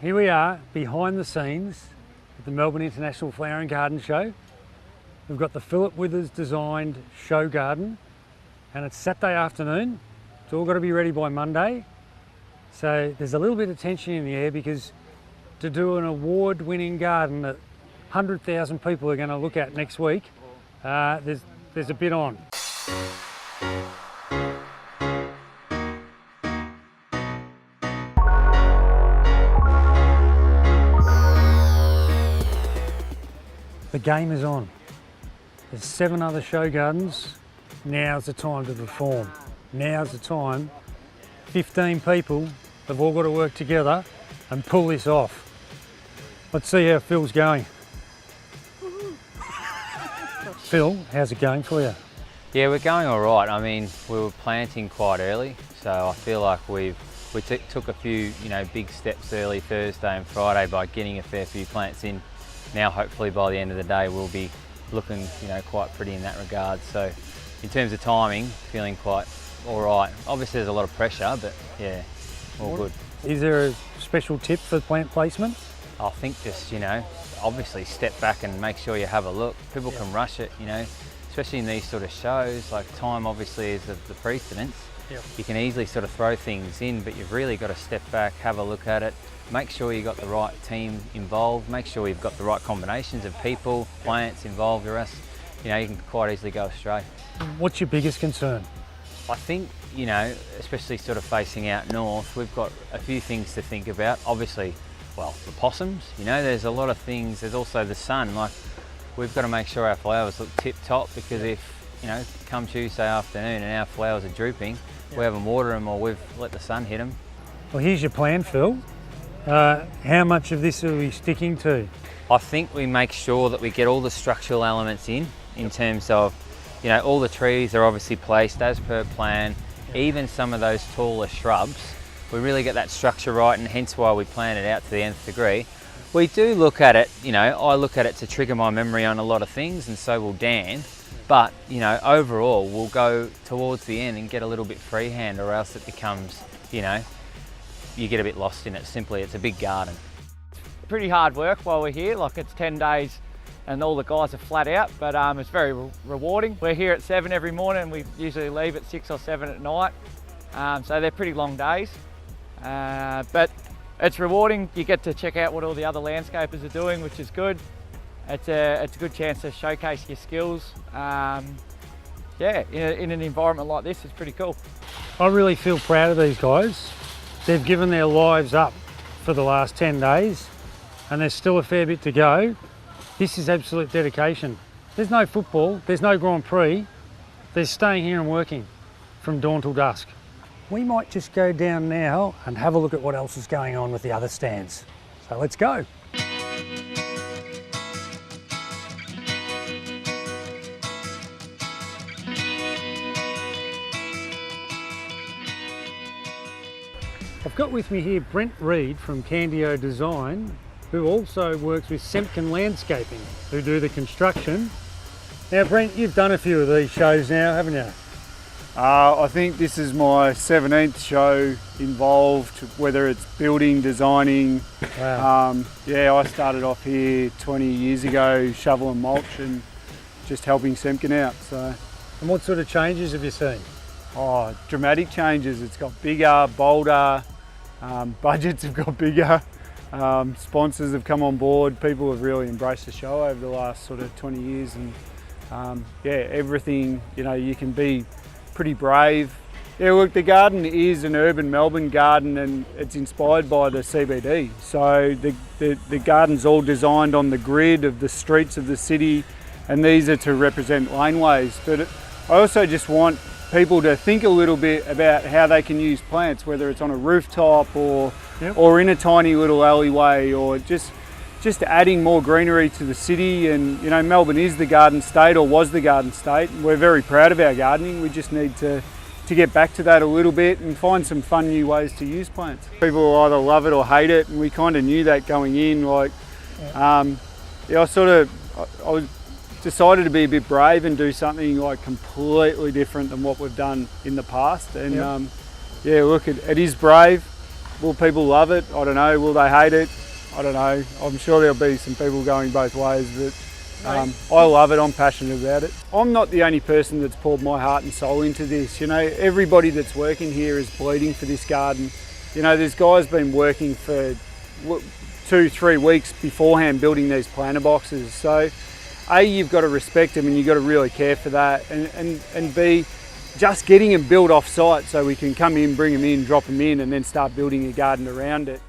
Here we are behind the scenes at the Melbourne International Flower and Garden Show. We've got the Philip Withers designed show garden and it's Saturday afternoon. It's all got to be ready by Monday. So there's a little bit of tension in the air because to do an award-winning garden that 100,000 people are going to look at next week, there's a bit on. The game is on. There's 7 other show gardens. Now's the time to perform. Now's the time. 15 people have all got to work together and pull this off. Let's see how Phil's going. Phil, how's it going for you? Yeah, we're going all right. I mean, we were planting quite early, so I feel like we took a few, big steps early Thursday and Friday by getting a fair few plants in. Now, hopefully, by the end of the day, we'll be looking, quite pretty in that regard. So, in terms of timing, feeling quite all right. Obviously, there's a lot of pressure, but yeah, all good. Is there a special tip for plant placement? I think just, obviously step back and make sure you have a look. People can rush it, especially in these sort of shows. Like, time obviously is the precedence. Yep. You can easily sort of throw things in, but you've really got to step back, have a look at it, make sure you've got the right team involved, make sure you've got the right combinations of people, plants involved, or else, you can quite easily go astray. What's your biggest concern? I think, especially sort of facing out north, we've got a few things to think about. Obviously, well, the possums, there's a lot of things. There's also the sun. Like, we've got to make sure our flowers look tip top, because if, come Tuesday afternoon and our flowers are drooping, we haven't watered them or we've let the sun hit them. Well, here's your plan, Phil. How much of this are we sticking to? I think we make sure that we get all the structural elements in terms of, all the trees are obviously placed as per plan, even some of those taller shrubs. We really get that structure right, and hence why we plan it out to the nth degree. We do look at it, I look at it to trigger my memory on a lot of things, and so will Dan. But, overall, we'll go towards the end and get a little bit freehand, or else it becomes, you get a bit lost in it. Simply, it's a big garden. Pretty hard work while we're here. Like, it's 10 days and all the guys are flat out, but it's very rewarding. We're here at 7 every morning. We usually leave at 6 or 7 at night. So they're pretty long days, but it's rewarding. You get to check out what all the other landscapers are doing, which is good. It's a good chance to showcase your skills. In an environment like this, it's pretty cool. I really feel proud of these guys. They've given their lives up for the last 10 days and there's still a fair bit to go. This is absolute dedication. There's no football, there's no Grand Prix. They're staying here and working from dawn till dusk. We might just go down now and have a look at what else is going on with the other stands. So let's go. I've got with me here Brent Reed from Candio Design, who also works with Semken Landscaping, who do the construction. Now Brent, you've done a few of these shows now, haven't you? I think this is my 17th show involved, whether it's building, designing. Wow. I started off here 20 years ago, shoveling mulch and just helping Semken out. So. And what sort of changes have you seen? Oh, dramatic changes. It's got bigger, bolder, budgets have got bigger, sponsors have come on board. People have really embraced the show over the last sort of 20 years, and everything, you can be pretty brave. Yeah, look, the garden is an urban Melbourne garden and it's inspired by the CBD. So the garden's all designed on the grid of the streets of the city, and these are to represent laneways. But I also just want people to think a little bit about how they can use plants, whether it's on a rooftop or in a tiny little alleyway, or just adding more greenery to the city. And Melbourne is the garden state, or was the garden state. We're very proud of our gardening. We just need to get back to that a little bit and find some fun new ways to use plants. People will either love it or hate it, and we kind of knew that going in. I was decided to be a bit brave and do something like completely different than what we've done in the past. And look, it is brave. Will people love it? I don't know. Will they hate it? I don't know. I'm sure there'll be some people going both ways, but I love it. I'm passionate about it. I'm not the only person that's poured my heart and soul into this. You know, everybody that's working here is bleeding for this garden. You know, there's guys been working for 2-3 weeks beforehand building these planter boxes. So A, you've got to respect them and you've got to really care for that, and B, just getting them built off site so we can come in, bring them in, drop them in, and then start building a garden around it.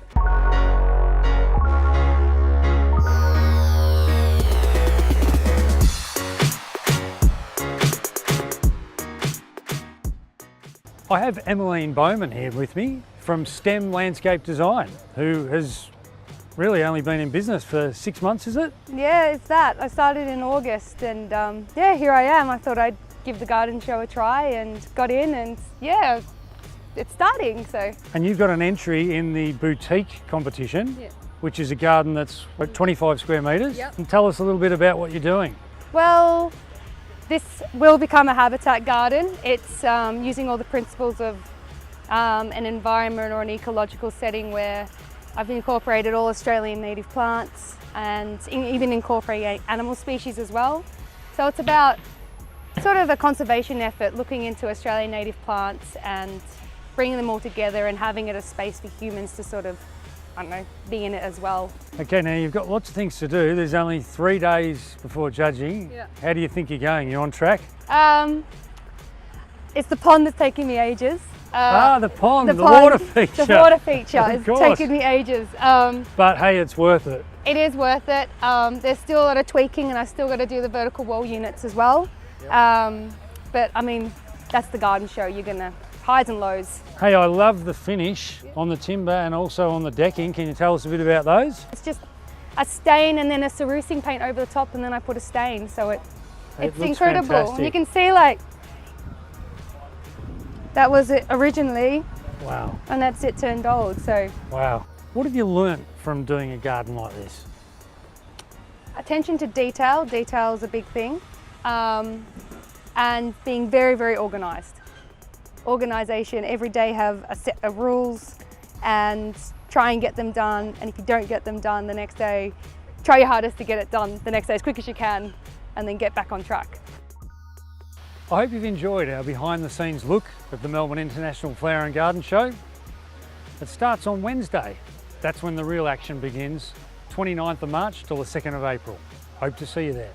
I have Emmeline Bowman here with me from STEM Landscape Design, who has really only been in business for 6 months, is it? Yeah, it's that. I started in August and yeah, here I am. I thought I'd give the garden show a try and got in, and yeah, it's starting, so. And you've got an entry in the boutique competition, Yeah. which is a garden that's 25 square metres. Yep. And tell us a little bit about what you're doing. Well, this will become a habitat garden. It's using all the principles of an environment or an ecological setting where I've incorporated all Australian native plants and even incorporating animal species as well. So it's about sort of a conservation effort, looking into Australian native plants and bringing them all together and having it a space for humans to sort of, I don't know, be in it as well. Okay, now you've got lots of things to do. There's only 3 days before judging. Yeah. How do you think you're going? You on track? It's the pond that's taking me ages. The pond, the pond, water feature. The water feature Of is course. taking me ages. But hey, it's worth it. It is worth it. There's still a lot of tweaking and I still got to do the vertical wall units as well. But I mean, that's the garden show. You're gonna highs and lows. Hey, I love the finish on the timber and also on the decking. Can you tell us a bit about those? It's just a stain and then a cerusing paint over the top, and then I put a stain. So it's looks incredible. fantastic. And you can see, like, that was it originally, Wow, and that's it turned old. So wow. What have you learnt from doing a garden like this? attention to detail. Detail is a big thing. And being very, very organised. Organisation, every day have a set of rules and try and get them done. And if you don't get them done the next day, try your hardest to get it done the next day as quick as you can and then get back on track. I hope you've enjoyed our behind the scenes look at the Melbourne International Flower and Garden Show. It starts on Wednesday. That's when the real action begins, 29th of March till the 2nd of April. Hope to see you there.